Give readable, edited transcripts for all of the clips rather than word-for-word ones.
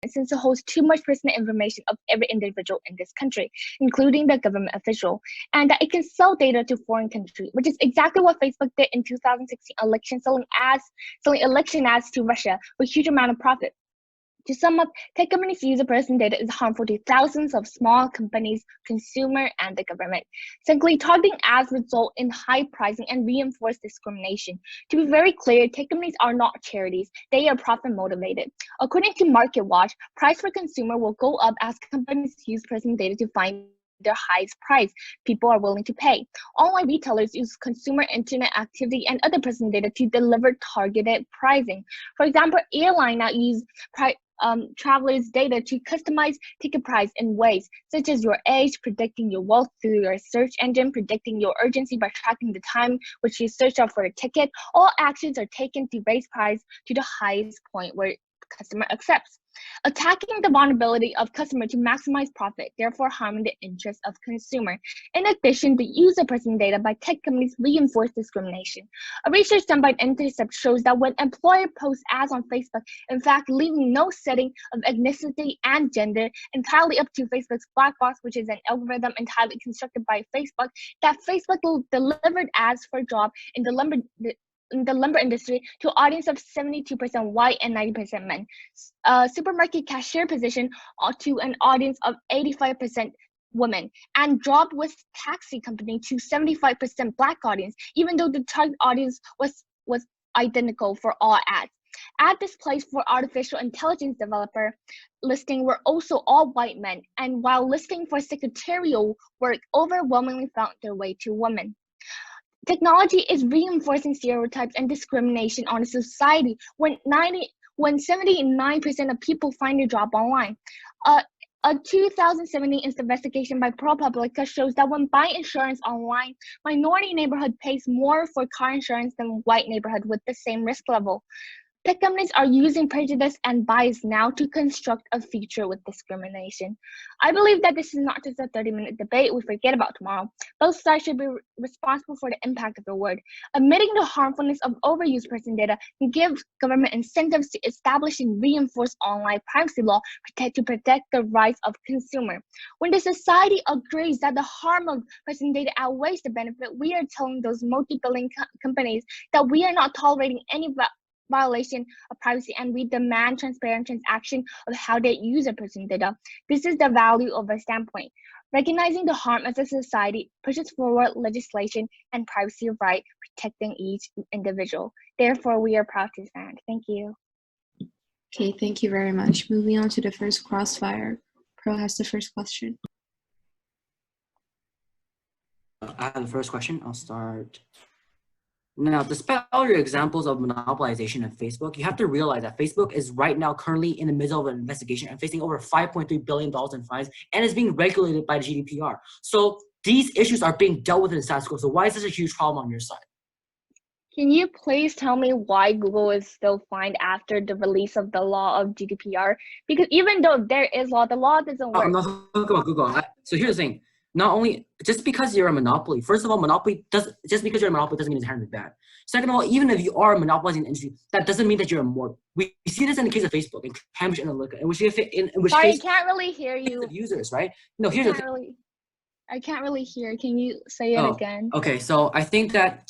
since it holds too much personal information of every individual in this country, including the government official, and that it can sell data to foreign countries, which is exactly what Facebook did in 2016 election, selling election ads to Russia with huge amount of profit. To sum up, tech companies' use of personal data is harmful to thousands of small companies, consumer, and the government. Simply targeting ads result in high pricing and reinforce discrimination. To be very clear, tech companies are not charities. They are profit motivated. According to MarketWatch, price for consumer will go up as companies use personal data to find their highest price people are willing to pay. Online retailers use consumer internet activity and other personal data to deliver targeted pricing. For example, airline now use travelers' data to customize ticket price in ways such as your age, predicting your wealth through your search engine, predicting your urgency by tracking the time which you search up for a ticket. All actions are taken to raise price to the highest point where customer accepts, attacking the vulnerability of customer to maximize profit, therefore harming the interests of consumer. In addition, the use of personal data by tech companies reinforce discrimination. A research done by Intercept shows that when employer posts ads on Facebook, in fact, leaving no setting of ethnicity and gender, entirely up to Facebook's black box, which is an algorithm entirely constructed by Facebook, that Facebook delivered ads for a job in the lumber industry to an audience of 72% white and 90% men. Supermarket cashier position to an audience of 85% women, and job with taxi company to 75% black audience, even though the target audience was identical for all ads. Ad displays for artificial intelligence developer listing were also all white men, and while listing for secretarial work overwhelmingly found their way to women. Technology is reinforcing stereotypes and discrimination on a society when 79% of people find a job online. A 2017 investigation by ProPublica shows that when buying insurance online, minority neighborhood pays more for car insurance than white neighborhood with the same risk level. Tech companies are using prejudice and bias now to construct a future with discrimination. I believe that this is not just a 30-minute debate we forget about tomorrow. Both sides should be responsible for the impact of their word. Admitting the harmfulness of overused personal data can give government incentives to establish and reinforce online privacy law to protect the rights of consumer. When the society agrees that the harm of personal data outweighs the benefit, we are telling those multi-billion companies that we are not tolerating any violation of privacy, and we demand transparent transaction of how they use their personal data. This is the value of a standpoint. Recognizing the harm as a society pushes forward legislation and privacy right, protecting each individual. Therefore, we are proud to stand. Thank you. Okay, thank you very much. Moving on to the first crossfire. Pro has the first question. I have the first question. I'll start. Now, despite all your examples of monopolization of Facebook, you have to realize that Facebook is right now currently in the middle of an investigation and facing over $5.3 billion in fines and is being regulated by the GDPR. So these issues are being dealt with in the status quo. So why is this a huge problem on your side? Can you please tell me why Google is still fined after the release of the law of GDPR? Because even though there is law, the law doesn't work. I'm not talking about Google. So here's the thing. Not only, just because you're a monopoly, first of all, just because you're a monopoly doesn't mean it's inherently bad. Second of all, even if you are monopolizing the industry, that doesn't mean that you're immoral. We see this in the case of Facebook, in Cambridge Analytica, in which Sorry, I can't really hear you. Of users, right? No, here's the thing. I can't really hear. Can you say it again? Okay, so I think that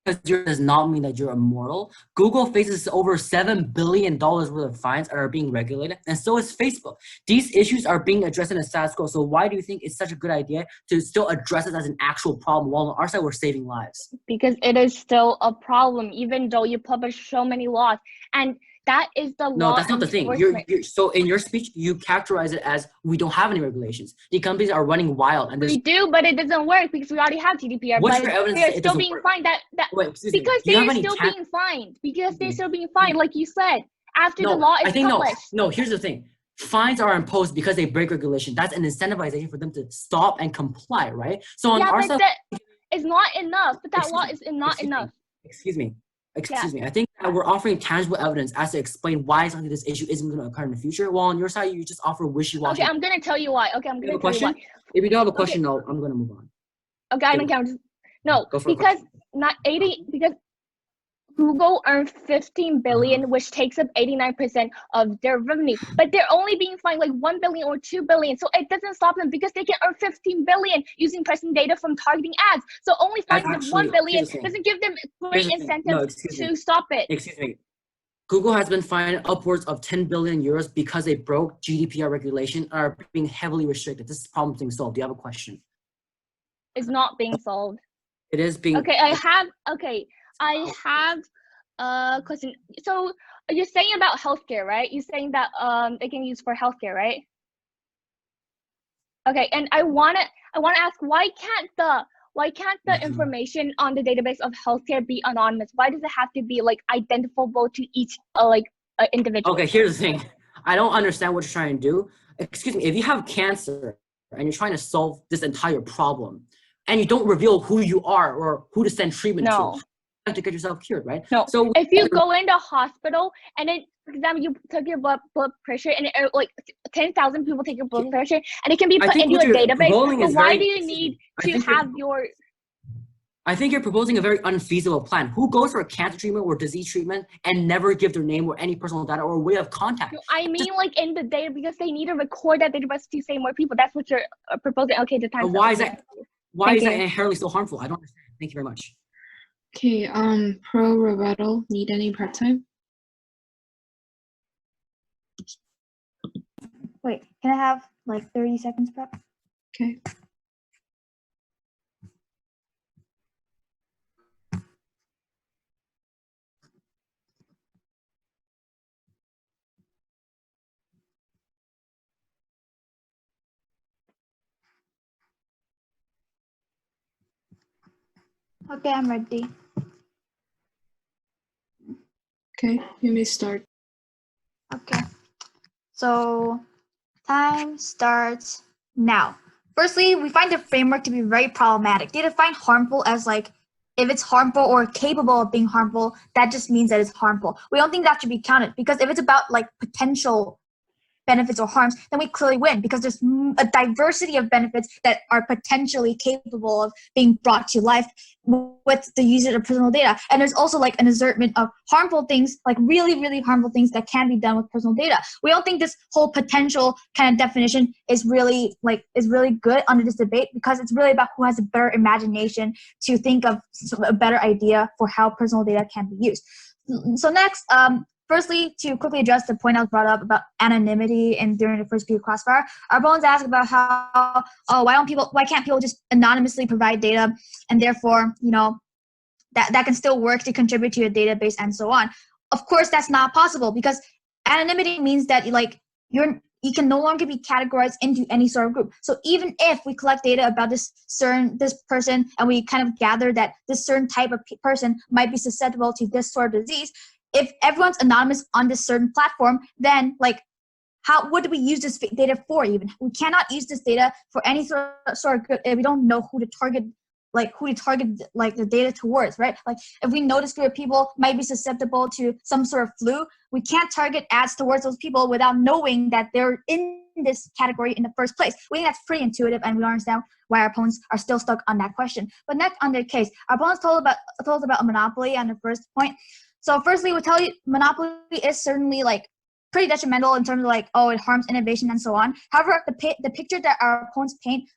because does not mean that you're immoral. Google faces over $7 billion worth of fines and are being regulated, and so is Facebook. These issues are being addressed in the status quo. So why do you think it's such a good idea to still address it as an actual problem while on our side we're saving lives? Because it is still a problem, even though you publish so many laws. And that is the law. No, that's not the thing. So in your speech, you characterize it as we don't have any regulations. The companies are running wild. And we do, but it doesn't work because we already have GDPR. What's your evidence they're still being fined. Because they're still being fined. Because they're still being fined, like you said, after the law is published. No, here's the thing. Fines are imposed because they break regulation. That's an incentivization for them to stop and comply, right? So on our side, it's not enough. But that law is not enough. Excuse me. I think that we're offering tangible evidence as to explain why something this issue isn't going to occur in the future. While on your side, you just offer wishy-washy. Okay, I'm going to tell you why. Okay, I'm going to tell you why. If you don't have a question, no, I'm going to move on. Okay, I don't count. No, because not 80. Because Google earned 15 billion, which takes up 89% of their revenue, but they're only being fined like 1 billion or 2 billion. So it doesn't stop them because they can earn 15 billion using personal data from targeting ads. So only fining them 1 billion doesn't give them great incentives to stop it. Excuse me. Google has been fined upwards of 10 billion euros because they broke GDPR regulation and are being heavily restricted. This problem is being solved. Do you have a question? It's not being solved. It is being. Okay, I have a question. So you're saying about healthcare, right? You're saying that they can use for healthcare, right? Okay, and I wanna ask, why can't the information on the database of healthcare be anonymous? Why does it have to be like identifiable to each individual? Okay, here's the thing. I don't understand what you're trying to do. Excuse me, if you have cancer and you're trying to solve this entire problem and you don't reveal who you are or who to send treatment to, you have to get yourself cured, right? No. So if you go into hospital and then, for example, you took your blood pressure and like 10,000 people take your blood pressure and it can be put into a database. But why do you need to have your? I think you're proposing a very unfeasible plan. Who goes for a cancer treatment or disease treatment and never give their name or any personal data or way of contact? No, I mean, like in the data, because they need to record that database to say more people. That's what you're proposing. Okay, the time. Why is that? Why is that inherently so harmful? I don't understand. Thank you very much. Okay, pro rebuttal. Need any prep time? Wait, can I have like 30 seconds prep? Okay. Okay, I'm ready. Okay, you may start. Okay, so time starts now. Firstly, we find the framework to be very problematic. They define harmful as like, if it's harmful or capable of being harmful, that just means that it's harmful. We don't think that should be counted, because if it's about like potential benefits or harms, then we clearly win, because there's a diversity of benefits that are potentially capable of being brought to life with the use of personal data. And there's also like an assertion of harmful things, like really, really harmful things that can be done with personal data. We don't think this whole potential kind of definition is really good under this debate, because it's really about who has a better imagination to think of a better idea for how personal data can be used. So next, firstly, to quickly address the point I was brought up about anonymity and during the first period crossfire, our opponents asked about how, why can't people just anonymously provide data, and therefore, that can still work to contribute to a database and so on. Of course, that's not possible, because anonymity means that you can no longer be categorized into any sort of group. So even if we collect data about this person, and we kind of gather that this certain type of person might be susceptible to this sort of disease, if everyone's anonymous on this certain platform, then what do we use this data for? Even we cannot use this data for any sort of good if we don't know who to target, the data towards, right? Like if we know this group of people might be susceptible to some sort of flu, we can't target ads towards those people without knowing that they're in this category in the first place. We think that's pretty intuitive, and we don't understand why our opponents are still stuck on that question. But next on their case, our opponents told us about a monopoly on the first point. So firstly, we'll tell you monopoly is certainly pretty detrimental in terms of it harms innovation and so on. However, the picture that our opponents paint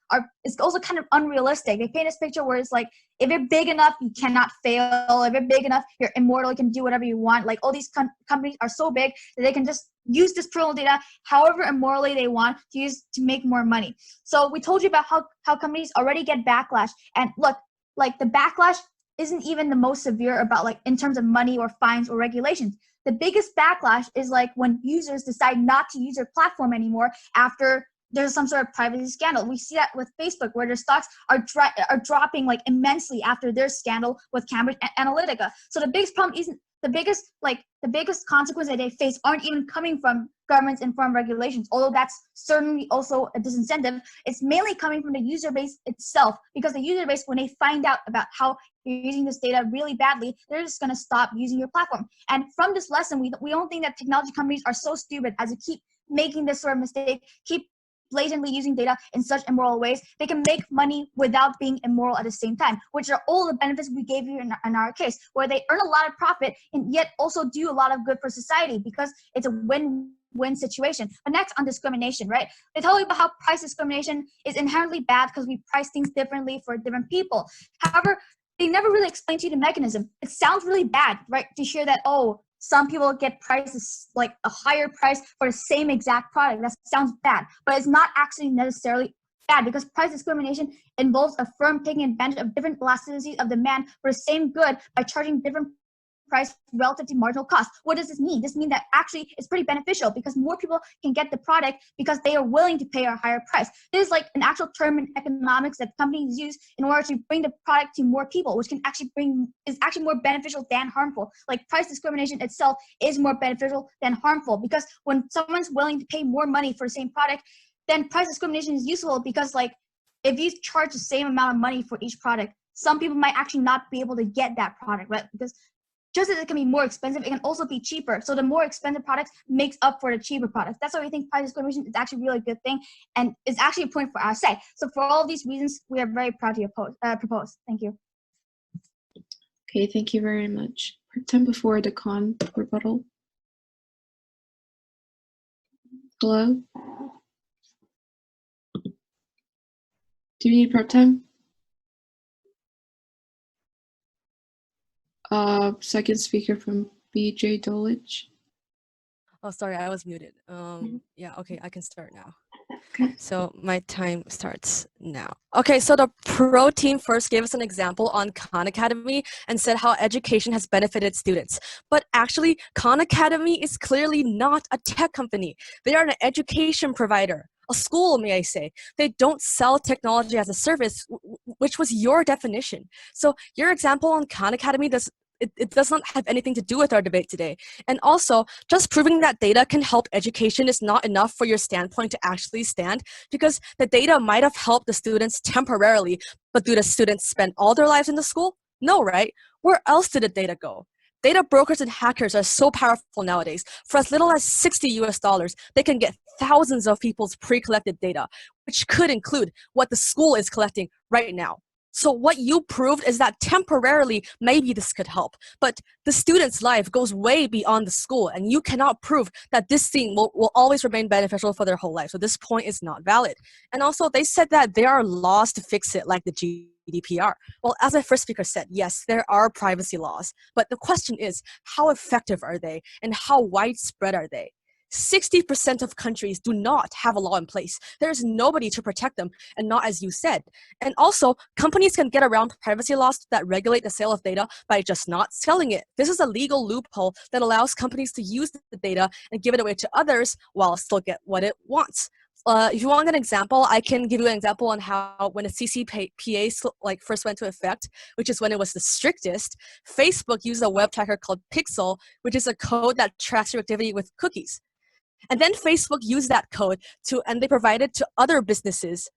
is also kind of unrealistic. They paint this picture where it's like, if you're big enough, you cannot fail. If you're big enough, you're immortal. You can do whatever you want. All these companies are so big that they can just use this personal data however immorally they want to use to make more money. So we told you about how companies already get backlash. And look, the backlash isn't even the most severe about in terms of money or fines or regulations. The biggest backlash is when users decide not to use their platform anymore after there's some sort of privacy scandal. We see that with Facebook, where their stocks are dropping immensely after their scandal with Cambridge Analytica. So the biggest problem isn't the biggest consequence that they face aren't even coming from governments and from regulations, although that's certainly also a disincentive. It's mainly coming from the user base itself, because the user base, when they find out about how you're using this data really badly, they're just going to stop using your platform. And from this lesson, we don't think that technology companies are so stupid as to keep making this sort of mistake, keep blatantly using data in such immoral ways, they can make money without being immoral at the same time, which are all the benefits we gave you in our case, where they earn a lot of profit and yet also do a lot of good for society because it's a win-win situation. But next, on discrimination, right? They tell you about how price discrimination is inherently bad because we price things differently for different people. However, they never really explain to you the mechanism. It sounds really bad, right? To hear that, oh, some people get prices like a higher price for the same exact product. That sounds bad, but it's not actually necessarily bad because price discrimination involves a firm taking advantage of different elasticities of demand for the same good by charging different price relative to marginal cost. What does this mean? This means that actually it's pretty beneficial because more people can get the product because they are willing to pay a higher price. This is like an actual term in economics that companies use in order to bring the product to more people, which can actually is actually more beneficial than harmful. Like price discrimination itself is more beneficial than harmful because when someone's willing to pay more money for the same product, then price discrimination is useful because like if you charge the same amount of money for each product, some people might actually not be able to get that product, right? Because just as it can be more expensive, it can also be cheaper. So the more expensive products makes up for the cheaper products. That's why we think price discrimination is actually a really good thing and it's actually a point for our say. So for all of these reasons, we are very proud to propose. Thank you. Okay, thank you very much. Part-time before the con rebuttal. Hello? Do you need part-time? Second speaker from BJ Dulwich. Oh, sorry, I was muted. Yeah, okay, I can start now. Okay. So my time starts now. Okay, so the pro team first gave us an example on Khan Academy and said how education has benefited students. But actually, Khan Academy is clearly not a tech company. They are an education provider. A school, may I say. They don't sell technology as a service, which was your definition. So your example on Khan Academy does not have anything to do with our debate today. And also, just proving that data can help education is not enough for your standpoint to actually stand, because the data might have helped the students temporarily, but do the students spend all their lives in the school? No, right? Where else did the data go? Data brokers and hackers are so powerful nowadays. For as little as $60, they can get thousands of people's pre-collected data, which could include what the school is collecting right now. So what you proved is that temporarily, maybe this could help, but the student's life goes way beyond the school, and you cannot prove that this thing will always remain beneficial for their whole life. So this point is not valid. And also, they said that there are laws to fix it, like the GDPR. Well, as my first speaker said, yes, there are privacy laws, but the question is, how effective are they, and how widespread are they? 60% of countries do not have a law in place. There's nobody to protect them, and not as you said. And also, companies can get around privacy laws that regulate the sale of data by just not selling it. This is a legal loophole that allows companies to use the data and give it away to others while still get what it wants. If you want an example, I can give you an example on how when a CCPA first went into effect, which is when it was the strictest, Facebook used a web tracker called Pixel, which is a code that tracks your activity with cookies. And then Facebook used that code and they provided to other businesses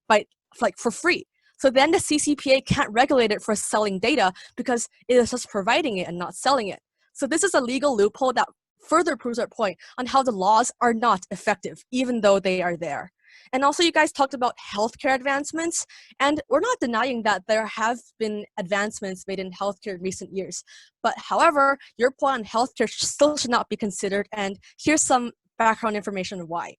for free. So then the CCPA can't regulate it for selling data because it is just providing it and not selling it. So this is a legal loophole that further proves our point on how the laws are not effective, even though they are there. And also, you guys talked about healthcare advancements, and we're not denying that there have been advancements made in healthcare in recent years. But however, your point on healthcare still should not be considered, and here's some background information on why.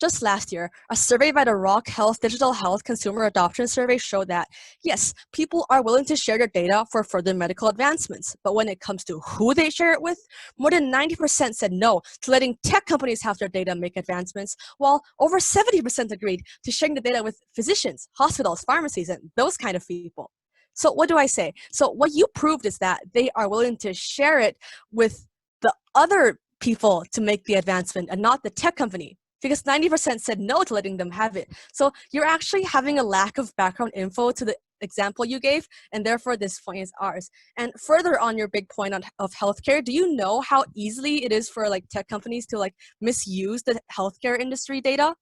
Just last year, a survey by the Rock Health Digital Health Consumer Adoption Survey showed that, yes, people are willing to share their data for further medical advancements. But when it comes to who they share it with, more than 90% said no to letting tech companies have their data make advancements, while over 70% agreed to sharing the data with physicians, hospitals, pharmacies, and those kind of people. So what do I say? So what you proved is that they are willing to share it with the other people to make the advancement and not the tech company, because 90% said no to letting them have it. So you're actually having a lack of background info to the example you gave, and therefore this point is ours. And further on your big point of healthcare, do you know how easily it is for tech companies to misuse the healthcare industry data?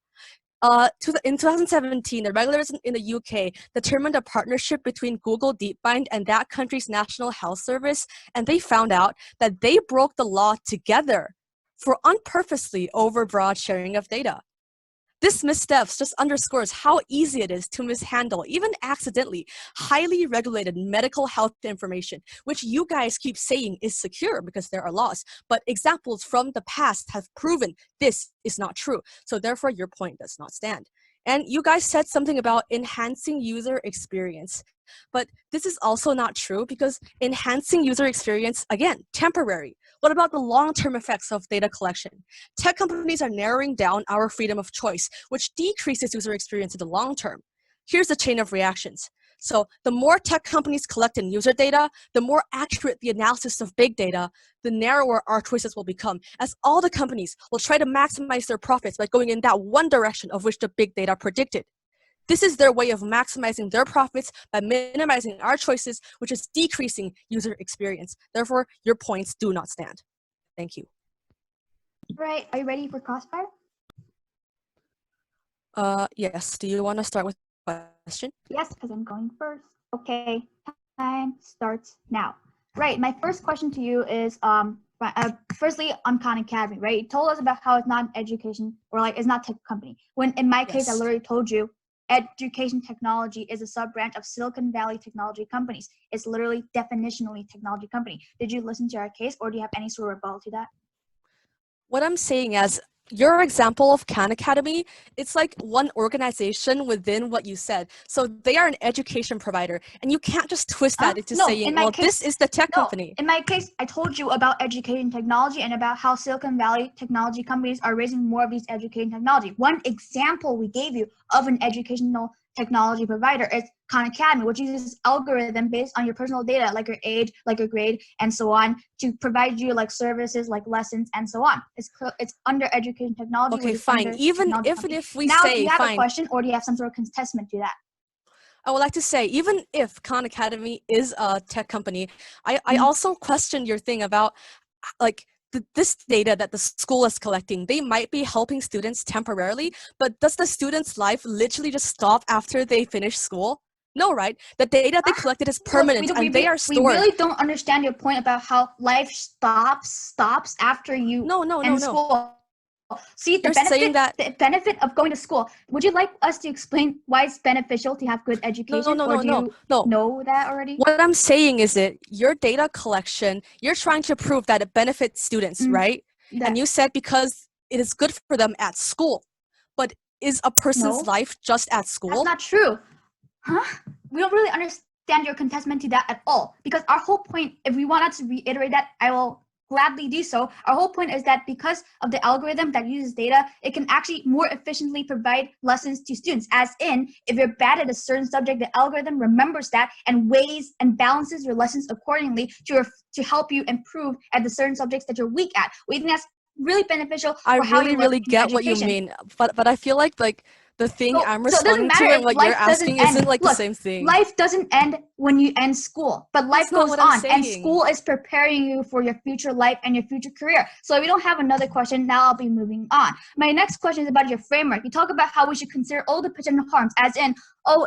In 2017, the regulators in the UK determined a partnership between Google DeepMind and that country's National Health Service, and they found out that they broke the law together for unpurposely overbroad sharing of data. This missteps just underscores how easy it is to mishandle, even accidentally, highly regulated medical health information, which you guys keep saying is secure because there are laws. But examples from the past have proven this is not true. So therefore, your point does not stand. And you guys said something about enhancing user experience. But this is also not true because enhancing user experience, again, temporary. What about the long-term effects of data collection? Tech companies are narrowing down our freedom of choice, which decreases user experience in the long term. Here's the chain of reactions. So the more tech companies collect in user data, the more accurate the analysis of big data, the narrower our choices will become, as all the companies will try to maximize their profits by going in that one direction of which the big data predicted. This is their way of maximizing their profits by minimizing our choices, which is decreasing user experience. Therefore, your points do not stand. Thank you. Right, are you ready for crossfire? Yes. Do you want to start with the question? Yes, because I'm going first. Okay, time starts now. Right, my first question to you is firstly on Khan Academy, right? You told us about how it's not an education or like it's not tech company. When in my case, I Yes. literally told you education technology is a sub-branch of Silicon Valley technology companies. It's literally definitionally technology company. Did you listen to our case or do you have any sort of rebuttal to that? What I'm saying is, your example of Khan Academy, it's like one organization within what you said. So they are an education provider, and you can't just twist that into No, saying, in my well, case, this is the tech no, company. in my case, I told you about education technology and about how Silicon Valley technology companies are raising more of these education technology. One example we gave you of an educational technology provider is Khan Academy, which uses algorithm based on your personal data, like your age, like your grade, and so on, to provide you like services, like lessons, and so on. It's under education technology. Okay, which is fine. under Even technology if company. we Now, say, do you have fine, a question, or do you have some sort of contestment to that? I would like to say, even if Khan Academy is a tech company, I also question your thing about like this data that the school is collecting. They might be helping students temporarily, but does the student's life literally just stop after they finish school? No, right? The data they collected is permanent and they are We stored. really don't understand your point about how life stops after you end school. See, the benefit of going to school. Would you like us to explain why it's beneficial to have good education, or do you know that already? What I'm saying is that your data collection, you're trying to prove that it benefits students, right? And you said because it is good for them at school. But is a person's life just at school? That's not true. Huh? We don't really understand your contestment to that at all. Because our whole point, if we wanted to reiterate that, I will gladly do so. Our whole point is that because of the algorithm that uses data, it can actually more efficiently provide lessons to students. As in, if you're bad at a certain subject, the algorithm remembers that and weighs and balances your lessons accordingly to help you improve at the certain subjects that you're weak at. We think that's really beneficial for how you really get what you mean, but I feel like the thing I'm responding to and what you're asking isn't like the same thing. Life doesn't end when you end school, but life goes on, and school is preparing you for your future life and your future career. So if we don't have another question, now I'll be moving on. My next question is about your framework. You talk about how we should consider all the potential harms, as in,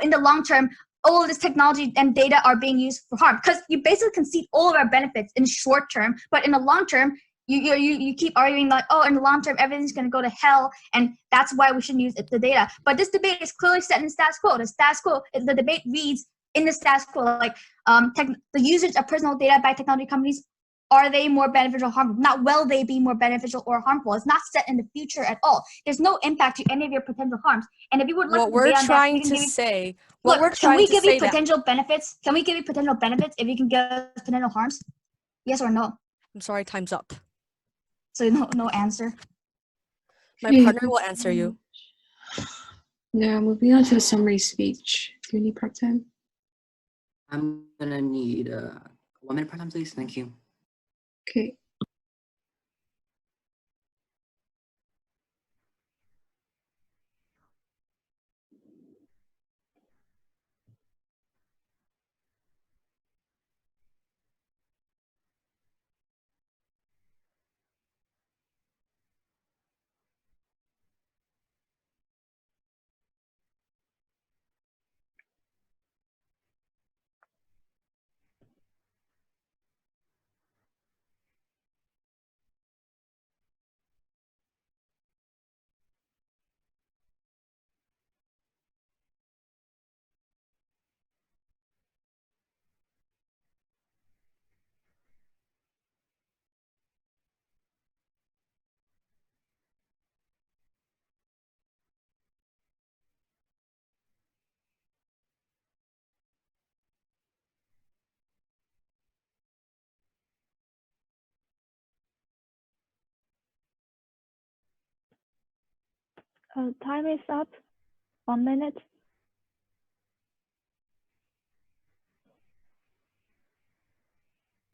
in the long term, all of this technology and data are being used for harm, because you basically concede all of our benefits in short term, but in the long term, you keep arguing like, in the long term, everything's going to go to hell, and that's why we shouldn't use the data. But this debate is clearly set in status quo. The debate reads in the status quo, like the usage of personal data by technology companies, are they more beneficial or harmful? Not will they be more beneficial or harmful. It's not set in the future at all. There's no impact to any of your potential harms. And if you would like can we give you potential benefits? Can we give you potential benefits if you can give us potential harms? Yes or no? I'm sorry, time's up. So no answer. My partner will answer you. Now moving on to the summary speech. Do you need part-time? I'm gonna need 1 minute part-time, please. Thank you. Okay. Time is up. 1 minute.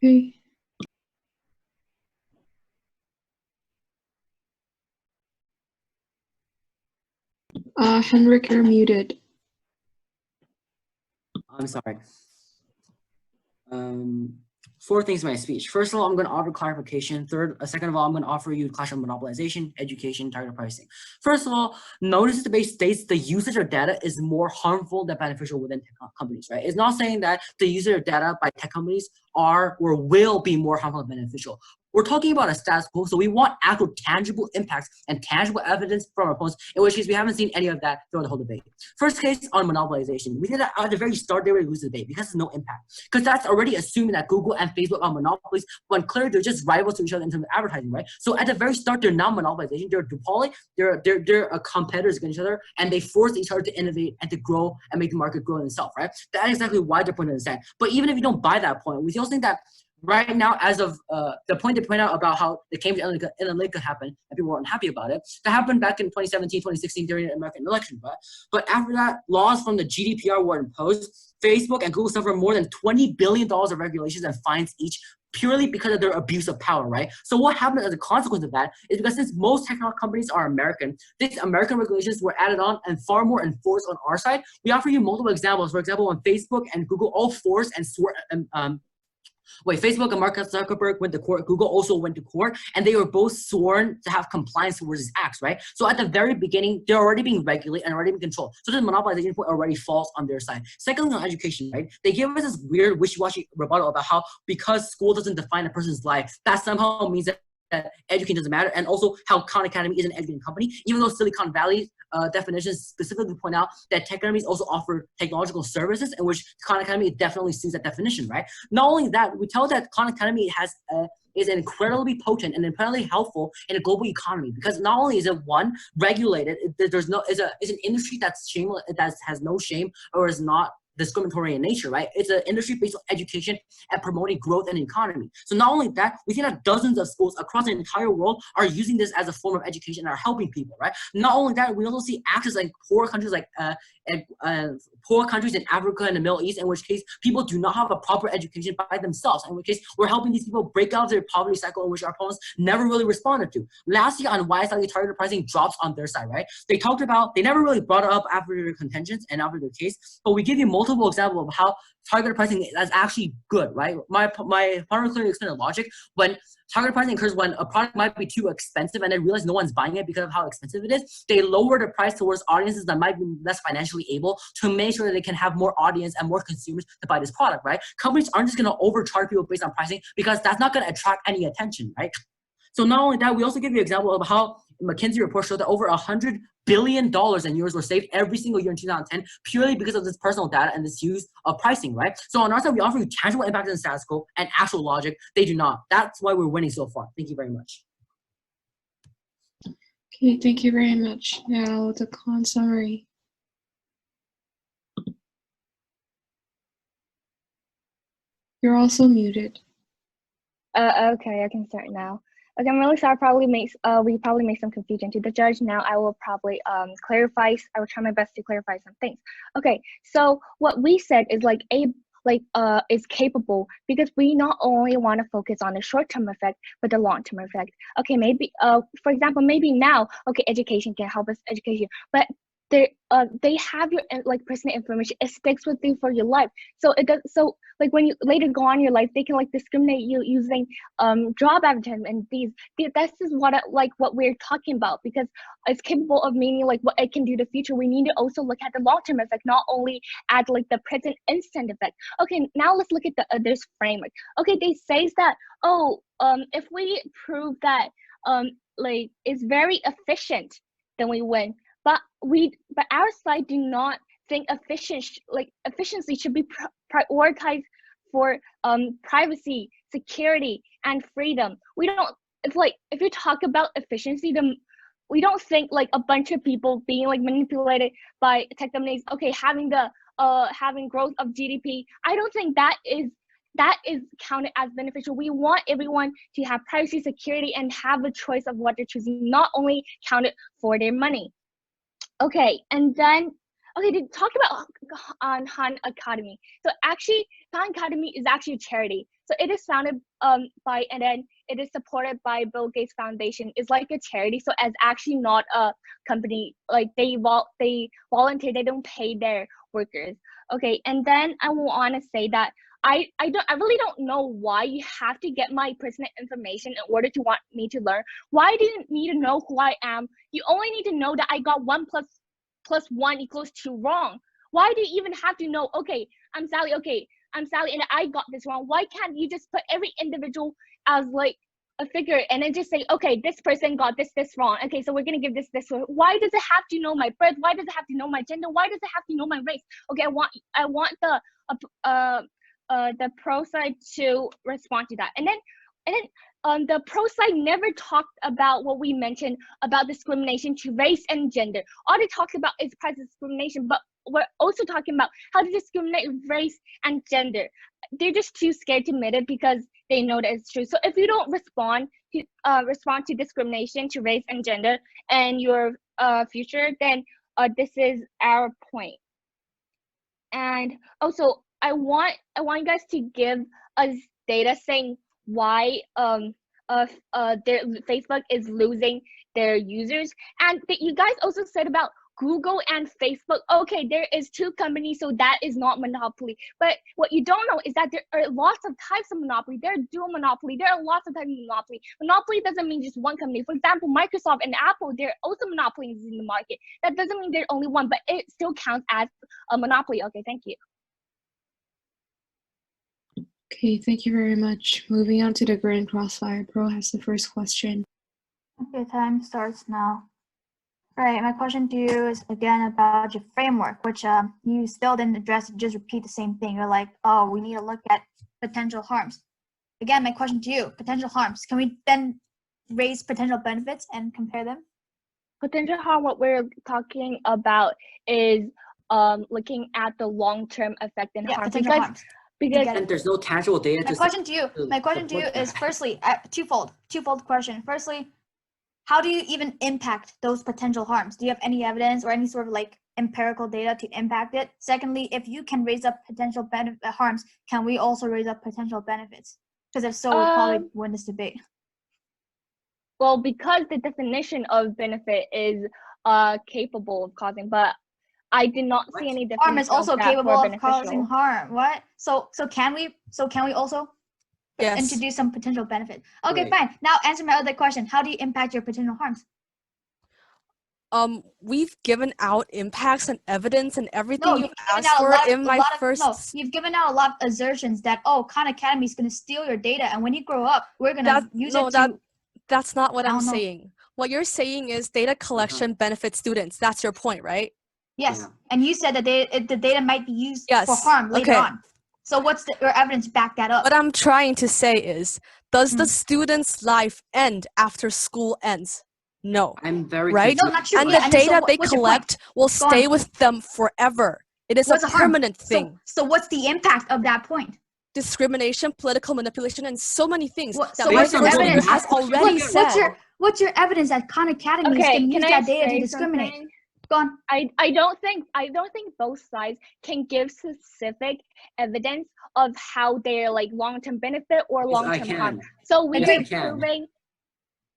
Okay. Henrik, you're muted. I'm sorry. Four things in my speech. First of all, I'm going to offer clarification. Second of all, I'm going to offer you classroom monopolization, education, target pricing. First of all, notice the base states the usage of data is more harmful than beneficial within tech companies, right? It's not saying that the usage of data by tech companies are or will be more harmful than beneficial. We're talking about a status quo, so we want actual tangible impacts and tangible evidence from our opponents, in which case we haven't seen any of that throughout the whole debate. First case on monopolization. We did that at the very start, they were lose the debate because there's no impact. Because that's already assuming that Google and Facebook are monopolies, when clearly they're just rivals to each other in terms of advertising, right? So at the very start, they're not monopolization, they're duopoly, they're competitors against each other, and they force each other to innovate and to grow and make the market grow in itself, right? That's exactly why they're pointing to the stand. But even if you don't buy that point, we still think that right now, as of the point they point out about how the Cambridge Analytica happened and people were unhappy about it, that happened back in 2017, 2016 during the American election. But after that, laws from the GDPR were imposed. Facebook and Google suffer more than $20 billion of regulations and fines each, purely because of their abuse of power, right? So what happened as a consequence of that is because since most technology companies are American, these American regulations were added on and far more enforced on our side. We offer you multiple examples. For example, when Facebook and Google all forced and swore, Facebook and Mark Zuckerberg went to court. Google also went to court, and they were both sworn to have compliance towards these acts, right? So at the very beginning, they're already being regulated and already being controlled. So the monopolization point already falls on their side. Secondly, on education, right? They give us this weird wishy-washy rebuttal about how because school doesn't define a person's life, that somehow means that education doesn't matter, and also how Khan Academy is an education company, even though Silicon Valley definitions specifically point out that tech academies also offer technological services, in which Khan Academy definitely suits that definition, right? Not only that, we tell that Khan Academy is incredibly potent and incredibly helpful in a global economy, because not only is it one regulated, is an industry that's shameless, that has no shame or is not discriminatory in nature, right? It's an industry based on education and promoting growth and economy. So not only that, we see that dozens of schools across the entire world are using this as a form of education and are helping people, right? Not only that, we also see access like poor countries in Africa and the Middle East, in which case people do not have a proper education by themselves, in which case we're helping these people break out of their poverty cycle, in which our opponents never really responded to. Lastly, on why slightly targeted pricing drops on their side, right? They never really brought it up after their contentions and after their case, but we give you multiple examples of how targeted pricing is actually good, right? My partner clearly explained the logic. When targeted pricing occurs when a product might be too expensive and they realize no one's buying it because of how expensive it is, they lower the price towards audiences that might be less financially able to make sure that they can have more audience and more consumers to buy this product, right? Companies aren't just going to overcharge people based on pricing, because that's not going to attract any attention, right? So not only that, we also give you an example of how McKinsey report showed that over $100 billion in euros were saved every single year in 2010, purely because of this personal data and this use of pricing, right? So on our side, we offer you tangible impact in the status quo and actual logic. They do not. That's why we're winning so far. Thank you very much. Okay, thank you very much. Now the con summary. You're also muted. Okay, I can start now. Okay, I'm really sorry. We probably made some confusion to the judge. Now I will probably clarify. I will try my best to clarify some things. Okay, so what we said is is capable, because we not only want to focus on the short-term effect but the long-term effect. Okay, maybe for example, maybe now, okay, education can help us education, but they have your personal information. It sticks with you for your life. So it does. So when you later go on in your life, they can discriminate you using job advertisement and these. This is what what we're talking about, because it's capable of meaning what it can do in the future. We need to also look at the long-term effect, not only at the present instant effect. Okay, now let's look at this framework. Okay, they say that if we prove that it's very efficient, then we win. But our side do not think efficiency should be prioritized for privacy, security, and freedom. We don't. It's if you talk about efficiency, then we don't think a bunch of people being manipulated by tech companies. Okay, having growth of GDP. I don't think that is counted as beneficial. We want everyone to have privacy, security, and have a choice of what they're choosing, not only counted for their money. Okay, and then to talk about on Khan Academy. So actually, Khan Academy is actually a charity. So it is founded by, and then it is supported by Bill Gates Foundation. It's like a charity, so it's actually not a company. Like they volunteer, they don't pay their workers. Okay, and then I want to say that I really don't know why you have to get my personal information in order to want me to learn. Why do you need to know who I am? You only need to know that I got 1 plus 1 equals 2 wrong. Why do you even have to know, okay, I'm Sally, and I got this wrong? Why can't you just put every individual as like a figure and then just say, okay, this person got this wrong. Okay, so we're gonna give this. Why does it have to know my birth? Why does it have to know my gender? Why does it have to know my race? Okay, I want the pro side to respond to that. And then the pro side never talked about what we mentioned about discrimination to race and gender. All they talk about is price discrimination, but we're also talking about how to discriminate race and gender. They're just too scared to admit it because they know that it's true. So if you don't respond to discrimination to race and gender in your future, then this is our point. And also, I want you guys to give us data saying why Facebook is losing their users. And you guys also said about Google and Facebook. Okay, there is 2 companies, so that is not monopoly. But what you don't know is that there are lots of types of monopoly. There are dual monopoly. There are lots of types of monopoly. Monopoly doesn't mean just one company. For example, Microsoft and Apple, they're also monopolies in the market. That doesn't mean there's only one, but it still counts as a monopoly. Okay, thank you. Okay, thank you very much. Moving on to the Grand Crossfire. Pro has the first question. Okay, time starts now. All right, my question to you is again about your framework, which you still didn't address. You just repeat the same thing. You're like, oh, we need to look at potential harms. Again, my question to you, potential harms. Can we then raise potential benefits and compare them? Potential harm, what we're talking about is looking at the long-term effect and harm. Potential harms. Because and there's no tangible data. My question to you is firstly, twofold question. Firstly, how do you even impact those potential harms? Do you have any evidence or any sort of like empirical data to impact it? Secondly, if you can raise up potential harms, can we also raise up potential benefits? Because if so, we'll probably win this debate. Well, because the definition of benefit is capable of causing, but I did not see any definition. Harm is also capable of causing harm. What? So can we also introduce some potential benefit? Okay, fine. Now answer my other question. How do you impact your potential harms? We've given out impacts and evidence and everything you've asked for in my first. No, you've given out a lot of assertions that Khan Academy is going to steal your data, and when you grow up, we're going to use it to. That's not what I'm saying. What you're saying is data collection benefits students. That's your point, right? Yes, and you said that the data might be used for harm later on. So what's your evidence to back that up? What I'm trying to say is, does the student's life end after school ends? No. I'm very right. No, not true. And the data they collect will stay with them forever. It is a permanent thing. So what's the impact of that point? Discrimination, political manipulation, and so many things so what's your evidence? Has already said. What's your evidence that Khan Academy is going to use that data to discriminate? Something? Go on. I don't think both sides can give specific evidence of how they're like long-term benefit or long-term harm. So we are proving.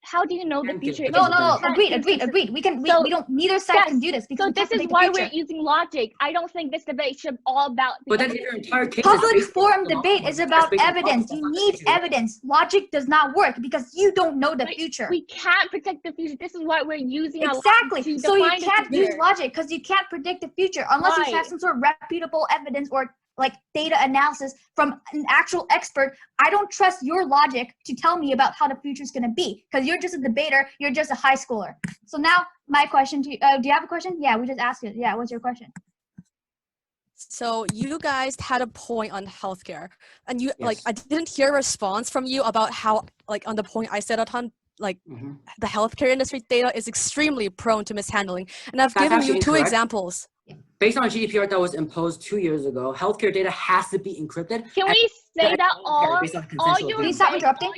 How do you know the future? No. Agreed. We don't. Neither side can do this because so this is why we're using logic. I don't think this debate should all about. But then your entire case. Public forum debate is about evidence. You need evidence. Logic does not work because you don't know the future. We can't predict the future. This is why we're using exactly. So you can't use logic because you can't predict the future unless you have some sort of reputable evidence or like data analysis from an actual expert. I don't trust your logic to tell me about how the future is going to be because you're just a debater. You're just a high schooler. So now my question to you, do you have a question? Yeah, we just asked it. Yeah, what's your question? So you guys had a point on healthcare and you like, I didn't hear a response from you about how like on the point I said on like the healthcare industry data is extremely prone to mishandling. And I've given you two examples. Based on GDPR that was imposed 2 years ago, healthcare data has to be encrypted. Can we say that all Please stop interrupting.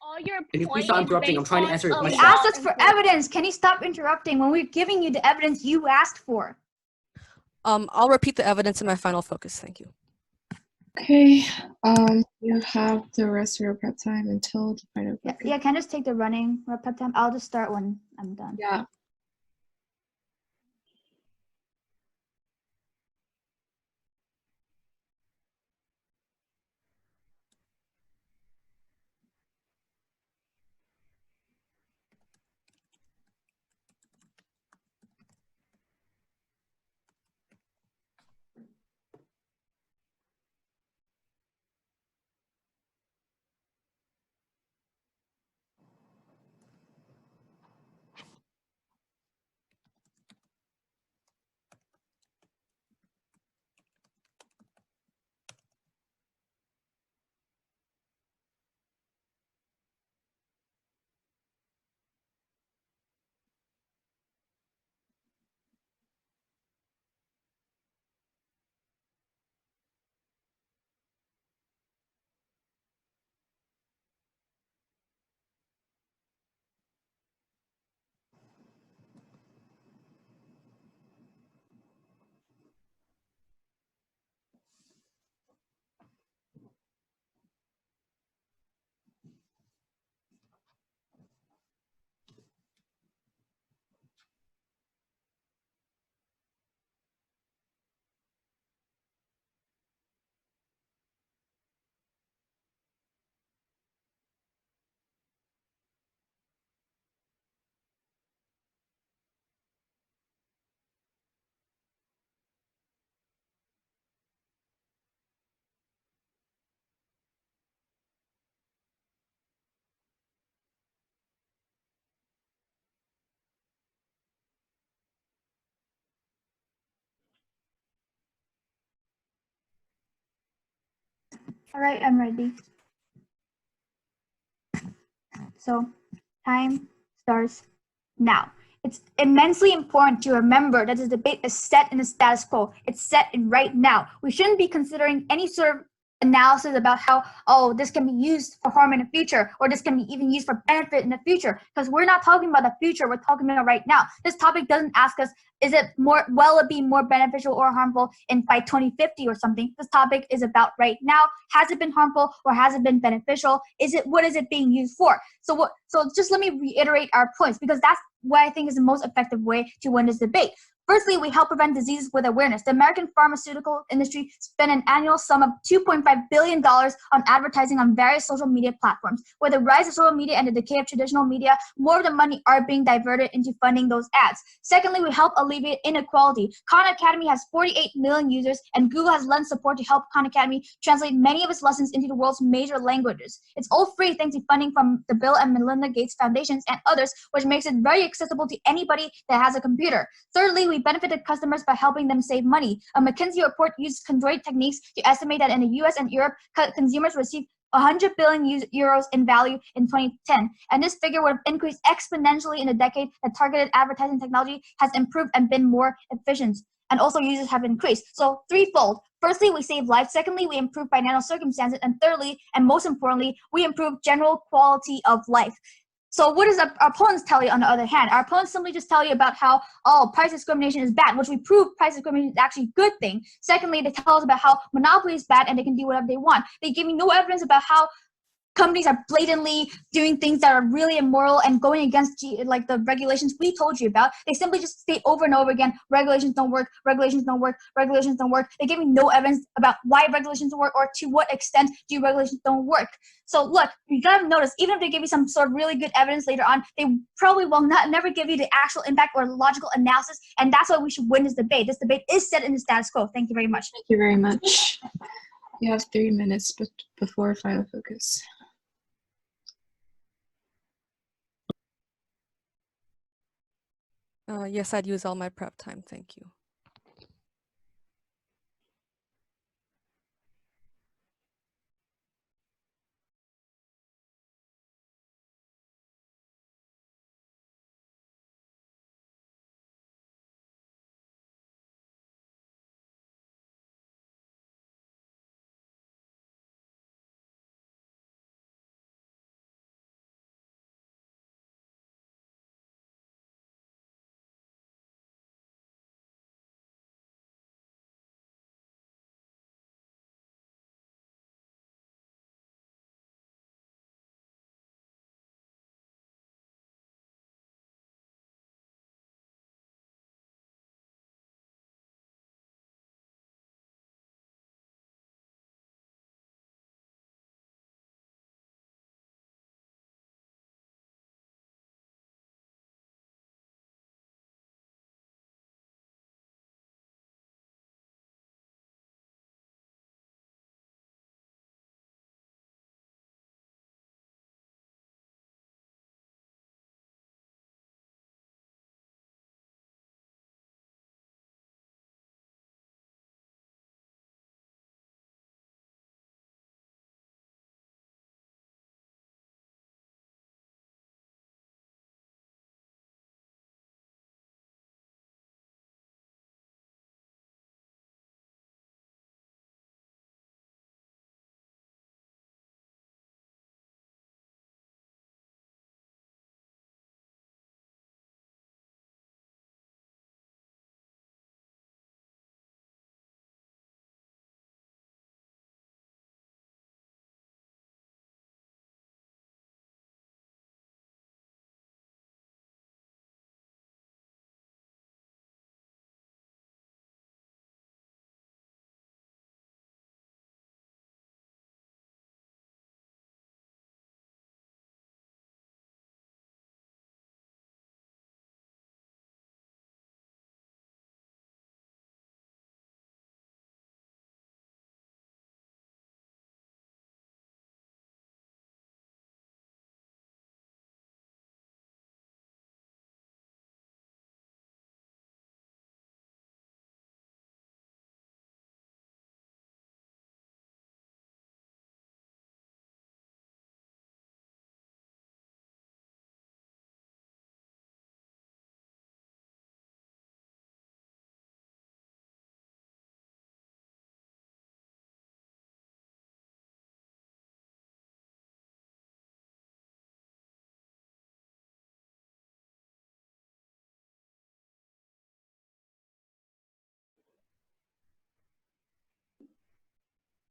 All your Can you point please stop is interrupting? I'm based trying to on answer your a He question. asked law us for enforcement. evidence. Can you stop interrupting when we're giving you the evidence you asked for? I'll repeat the evidence in my final focus. Thank you. Okay, you have the rest of your prep time until the final Yeah, focus. yeah, can I just take the running prep time? I'll just start when I'm done. Yeah. All right, I'm ready. So, time starts now. It's immensely important to remember that the debate is set in the status quo. It's set in right now. We shouldn't be considering any sort of analysis about how, oh, this can be used for harm in the future, or this can be even used for benefit in the future, because we're not talking about the future, we're talking about right now. This topic doesn't ask us, is it more, will it be more beneficial or harmful in by 2050 or something? This topic is about right now. Has it been harmful or has it been beneficial? What is it being used for? So just let me reiterate our points, because that's what I think is the most effective way to win this debate. Firstly, we help prevent diseases with awareness. The American pharmaceutical industry spent an annual sum of $2.5 billion on advertising on various social media platforms. With the rise of social media and the decay of traditional media, more of the money are being diverted into funding those ads. Secondly, we help alleviate inequality. Khan Academy has 48 million users, and Google has lent support to help Khan Academy translate many of its lessons into the world's major languages. It's all free thanks to funding from the Bill and Melinda Gates Foundations and others, which makes it very accessible to anybody that has a computer. Thirdly, we benefited customers by helping them save money. A McKinsey report used conjoint techniques to estimate that in the US and Europe, consumers received 100 billion euros in value in 2010. And this figure would have increased exponentially in a decade that targeted advertising technology has improved and been more efficient. And also users have increased. So threefold. Firstly, we save lives. Secondly, we improve financial circumstances. And thirdly, and most importantly, we improve general quality of life. So what does our opponents tell you on the other hand? Our opponents simply just tell you about how, oh, price discrimination is bad, which we prove price discrimination is actually a good thing. Secondly, they tell us about how monopoly is bad and they can do whatever they want. They give me no evidence about how companies are blatantly doing things that are really immoral and going against like the regulations we told you about. They simply just state over and over again, regulations don't work, regulations don't work, regulations don't work. They give me no evidence about why regulations don't work or to what extent do regulations don't work. So look, you gotta notice, even if they give you some sort of really good evidence later on, they probably will never give you the actual impact or logical analysis, and that's why we should win this debate. This debate is set in the status quo. Thank you very much. Thank you very much. You have 3 minutes before final focus. Yes, I'd use all my prep time. Thank you.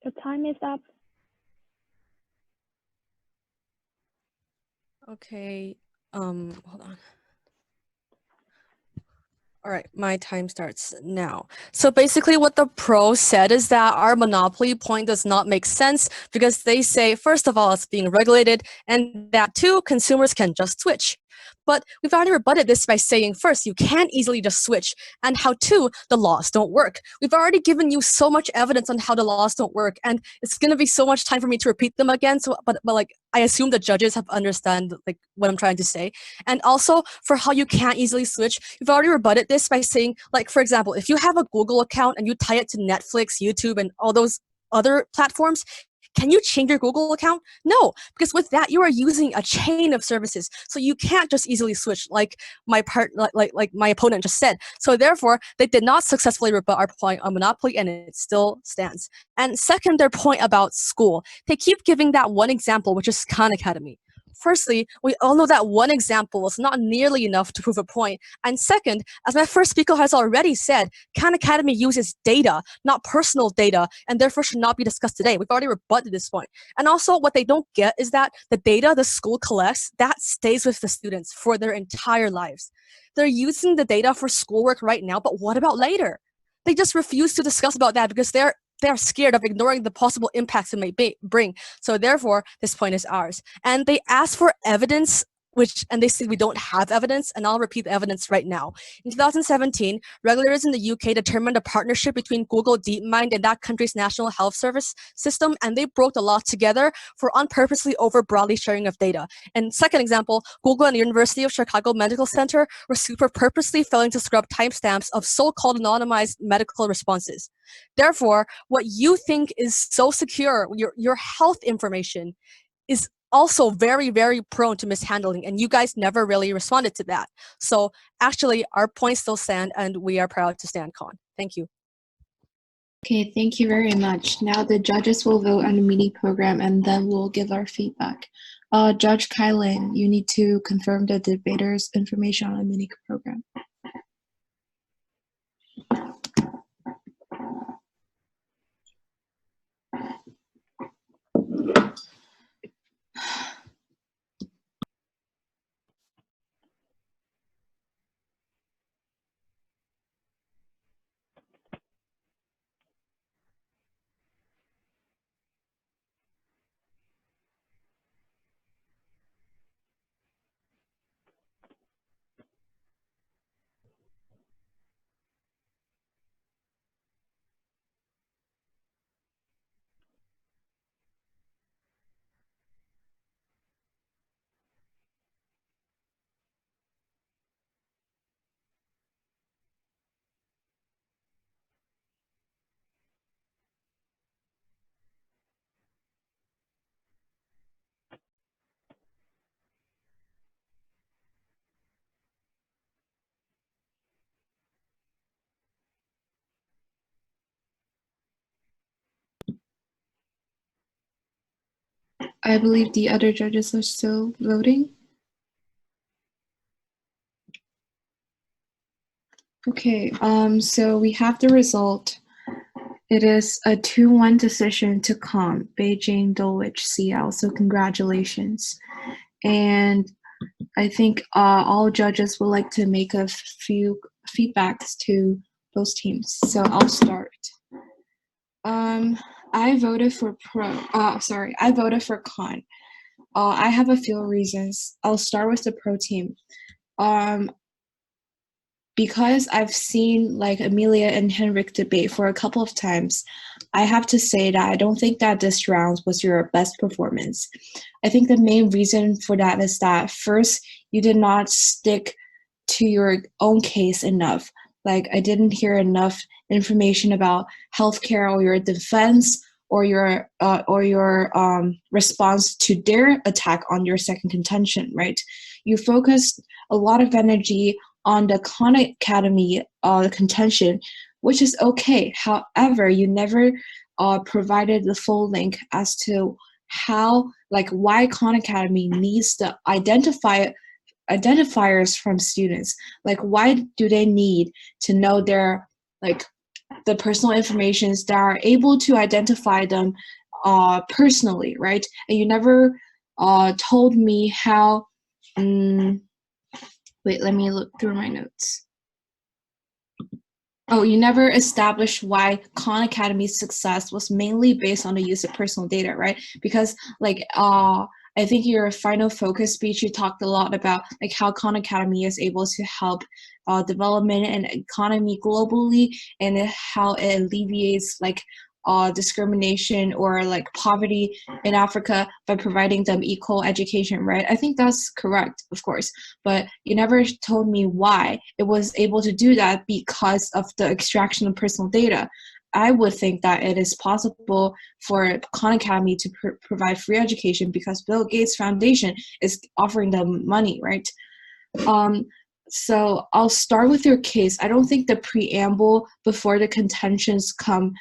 Your time is up. Okay, hold on. All right, my time starts now. So basically what the pro said is that our monopoly point does not make sense because they say, first of all, it's being regulated, and that two, consumers can just switch. But we've already rebutted this by saying, first, you can't easily just switch, and how two, the laws don't work. We've already given you so much evidence on how the laws don't work, and it's gonna be so much time for me to repeat them again. So, but like, I assume the judges have understand like what I'm trying to say. And also for how you can't easily switch, you've already rebutted this by saying, like, for example, if you have a Google account and you tie it to Netflix, YouTube, and all those other platforms, can you change your Google account? No, because with that you are using a chain of services, so you can't just easily switch, like like my opponent just said. So therefore, they did not successfully rebut our point on monopoly, and it still stands. And second, their point about school, they keep giving that one example, which is Khan Academy. Firstly, we all know that one example is not nearly enough to prove a point. And second, as my first speaker has already said, Khan Academy uses data, not personal data, and therefore should not be discussed today. We've already rebutted this point. And also what they don't get is that the data the school collects, that stays with the students for their entire lives. They're using the data for schoolwork right now, but what about later? They just refuse to discuss about that because they're scared of ignoring the possible impacts it may bring. So therefore, this point is ours. And they ask for evidence, and they say we don't have evidence, and I'll repeat the evidence right now. In 2017, regulators in the UK determined a partnership between Google DeepMind and that country's national health service system, and they broke the law together for unpurposely over broadly sharing of data. And second example, Google and the University of Chicago Medical Center were sued for purposely failing to scrub timestamps of so-called anonymized medical responses. Therefore, what you think is so secure, your health information, is also very, very prone to mishandling, and you guys never really responded to that. So actually, our points still stand, and we are proud to stand Khan. Thank you. Okay, thank you very much. Now the judges will vote on the mini program, and then we'll give our feedback. Judge Kylan, you need to confirm the debaters' information on the mini program. I believe the other judges are still voting. Okay, so we have the result. It is a 2-1 decision to Khan, BJ Dulwich CL, so congratulations. And I think all judges would like to make a few feedbacks to both teams. So I'll start. I voted for I voted for Khan. I have a few reasons. I'll start with the pro team. Because I've seen like Amelia and Henrik debate for a couple of times, I have to say that I don't think that this round was your best performance. I think the main reason for that is that first, you did not stick to your own case enough. Like I didn't hear enough information about healthcare or your defense or your response to their attack on your second contention, right? You focused a lot of energy on the Khan Academy contention, which is okay. However, you never provided the full link as to how, like, why Khan Academy needs the identifiers from students. Like, why do they need to know their, like, the personal informations that are able to identify them personally, right? And you never told me how. Wait, let me look through my notes. Oh, you never established why Khan Academy's success was mainly based on the use of personal data, right? Because like I think your final focus speech, you talked a lot about like how Khan Academy is able to help development and economy globally, and how it alleviates like discrimination or like poverty in Africa by providing them equal education, right? I think that's correct, of course, but you never told me why it was able to do that because of the extraction of personal data. I would think that it is possible for Khan Academy to provide free education because Bill Gates Foundation is offering them money, right? So I'll start with your case. I don't think the preamble before the contentions come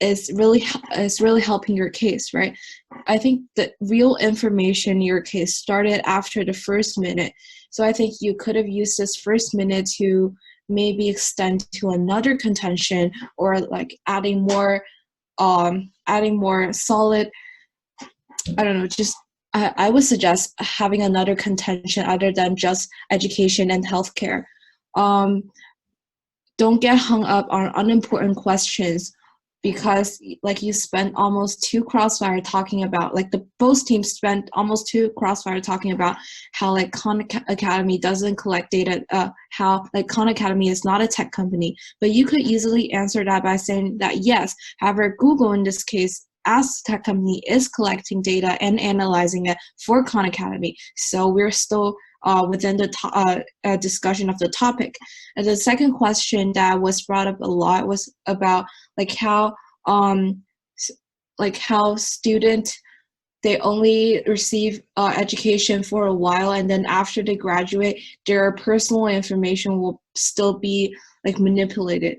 is really helping your case, right? I think the real information in your case started after the first minute. So I think you could have used this first minute to maybe extend to another contention, or like adding more solid, I don't know, just I would suggest having another contention other than just education and healthcare. Don't get hung up on unimportant questions, because like you spent almost 2 crossfire talking about, like the both teams spent almost 2 crossfire talking about how like Khan Academy doesn't collect data, how like Khan Academy is not a tech company. But you could easily answer that by saying that yes, however, Google in this case as tech company is collecting data and analyzing it for Khan Academy. So we're still within the discussion of the topic. And the second question that was brought up a lot was about like how student, they only receive education for a while, and then after they graduate, their personal information will still be like manipulated.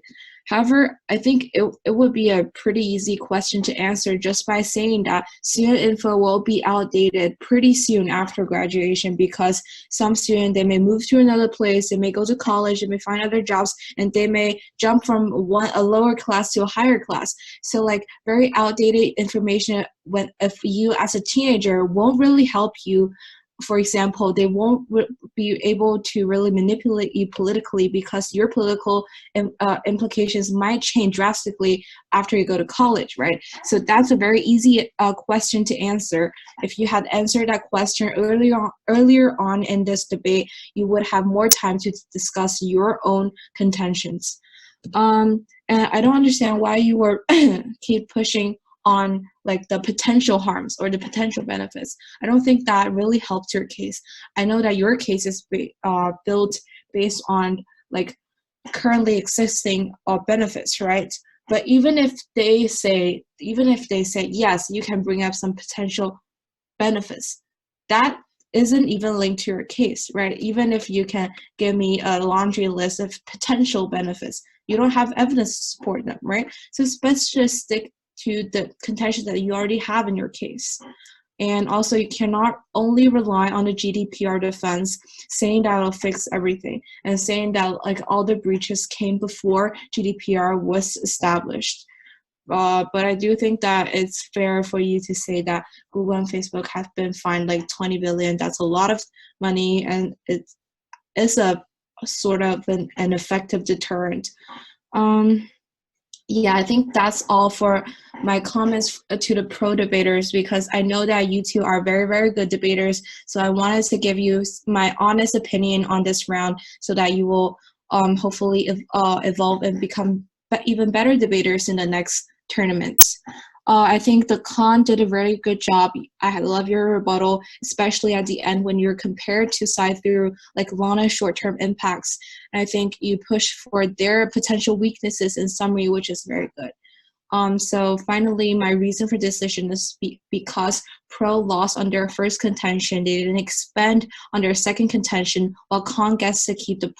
However, I think it would be a pretty easy question to answer just by saying that student info will be outdated pretty soon after graduation, because some students, they may move to another place, they may go to college, they may find other jobs, and they may jump from a lower class to a higher class. So like very outdated information, if you as a teenager, won't really help you. For example, they won't be able to really manipulate you politically, because your political implications might change drastically after you go to college, right? So that's a very easy question to answer. If you had answered that question earlier on in this debate, you would have more time to discuss your own contentions. And I don't understand why you were keep pushing on like the potential harms or the potential benefits. I don't think that really helped your case. I know that your case is built based on like currently existing benefits, right? But even if they say yes, you can bring up some potential benefits, that isn't even linked to your case, right? Even if you can give me a laundry list of potential benefits, you don't have evidence to support them, right? So it's best to just stick to the contention that you already have in your case. And also, you cannot only rely on the GDPR defense saying that it'll fix everything, and saying that like all the breaches came before GDPR was established. But I do think that it's fair for you to say that Google and Facebook have been fined like 20 billion. That's a lot of money, and it's a sort of an effective deterrent. Yeah, I think that's all for my comments to the pro debaters, because I know that you two are very, very good debaters. So I wanted to give you my honest opinion on this round, so that you will hopefully evolve and become even better debaters in the next tournaments. I think the Khan did a very good job. I love your rebuttal, especially at the end when you're compared to side through like Lana's short-term impacts. And I think you push for their potential weaknesses in summary, which is very good. So finally, my reason for decision is because Pro lost on their first contention. They didn't expand on their second contention, while Khan gets to keep the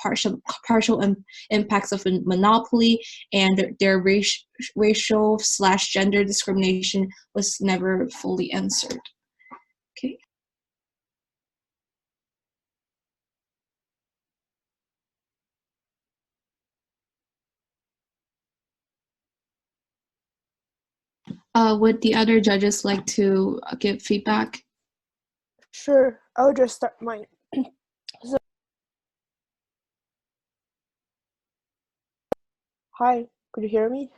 partial impacts of a monopoly, and their racial/gender discrimination was never fully answered. Okay. Would the other judges like to give feedback? Sure, I'll just start mine. So, hi, could you hear me?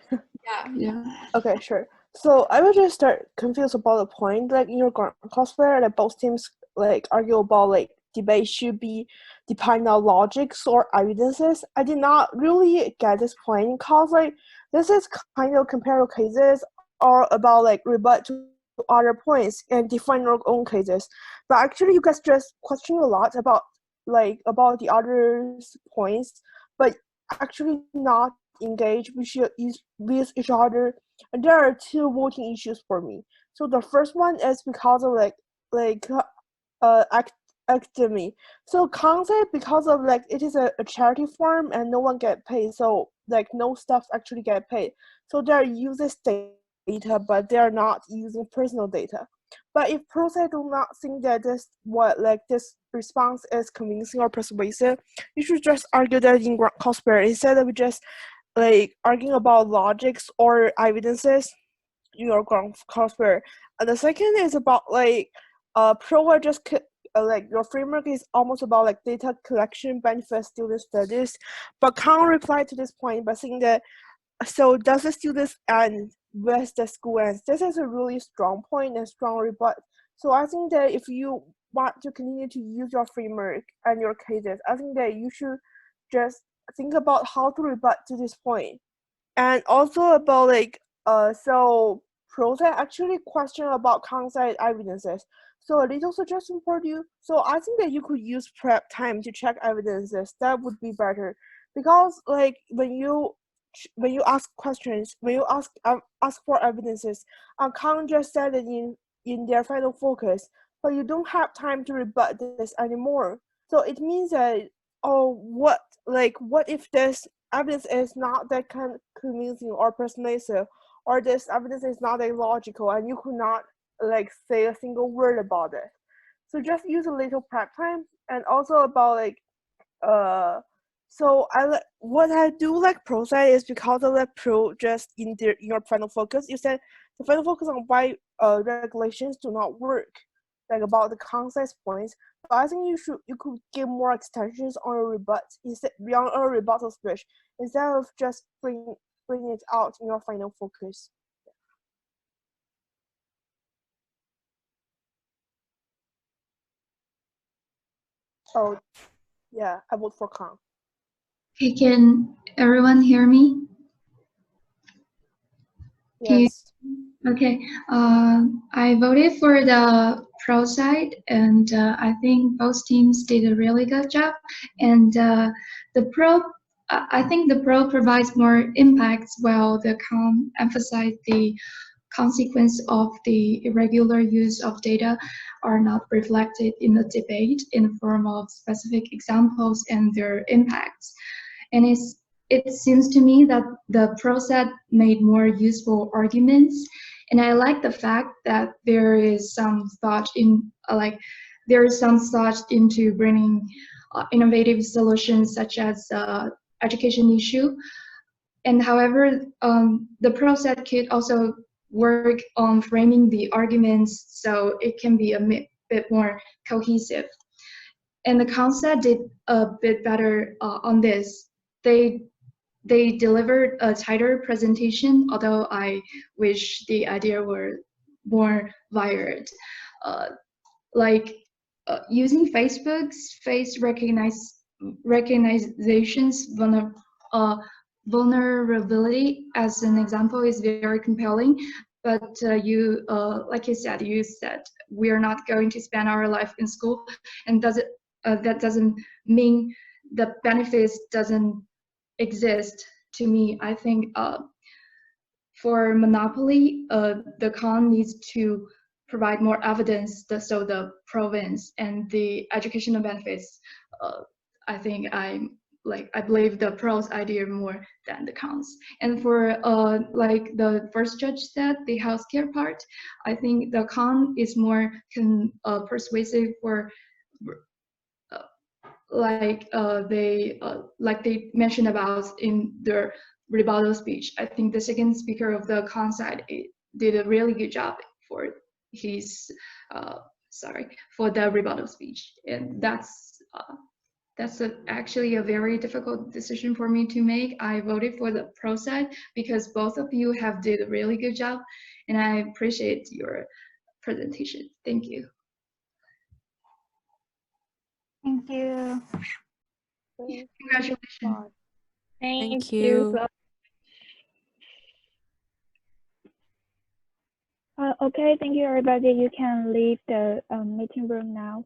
Yeah. Okay, sure. So I will just start confused about the point. Like in your crossfire, that both teams like argue about like debate should be depend on logics or evidences. I did not really get this point because like this is kind of comparative cases or about like rebut to other points and define your own cases. But actually, you guys just question a lot about about the others' points, but actually not engage with each other. And there are two voting issues for me. So the first one is because of academy. So concept because of like it is a charity form and no one get paid. So like no staff actually get paid. So they're using data, but they're not using personal data. But if ProSci do not think that this response is convincing or persuasive, you should just argue that in Cosper instead of just like arguing about logics or evidences in your Cosper. And the second is about ProSci just like your framework is almost about like data collection benefits student studies, but can't reply to this point by saying that so does the students end with the school ends? This is a really strong point and strong rebut. So I think that if you want to continue to use your framework and your cases, I think that you should just think about how to rebut to this point. And also about so pros actually question about concept evidences. So a little suggestion for you. So I think that you could use prep time to check evidences. That would be better because like when you ask questions, when you ask for evidences, can't just set it in their final focus, but you don't have time to rebut this anymore. So it means that what if this evidence is not that convincing or persuasive, or this evidence is not that logical, and you could not like say a single word about it. So just use a little prep time, and also about so what I do like ProSci is because of the pro just in your final focus. You said the final focus on why regulations do not work, like about the concept points. But I think you could give more extensions on a rebut instead beyond a rebuttal speech instead of just bring it out in your final focus. Oh yeah, I vote for Kang. Okay, can everyone hear me? Yes. Okay, I voted for the pro side, and I think both teams did a really good job. And I think the pro provides more impact, while the con emphasize the consequence of the irregular use of data are not reflected in the debate in the form of specific examples and their impacts. And it seems to me that the pro set made more useful arguments, and I like the fact that there is some thought into bringing innovative solutions such as education issue. And however, the pro set could also work on framing the arguments so it can be a bit more cohesive. And the concept did a bit better on this. They delivered a tighter presentation, although I wish the idea were more varied. Uh, using Facebook's face recognization's vulnerability as an example is very compelling. But like you said, we are not going to spend our life in school, and that doesn't mean the benefits doesn't exist. To me, I think for monopoly, the con needs to provide more evidence so the province and the educational benefits. I think I believe the pros idea more than the cons. And for like the first judge said, the healthcare part, I think the con is more persuasive for like they mentioned about in their rebuttal speech. I think the second speaker of the con side, did a really good job for his for the rebuttal speech, and that's actually a very difficult decision for me to make. I voted for the pro side because both of you have did a really good job, and I appreciate your presentation. Thank you. Thank you. Congratulations. Thank you. Okay, thank you everybody. You can leave the meeting room now.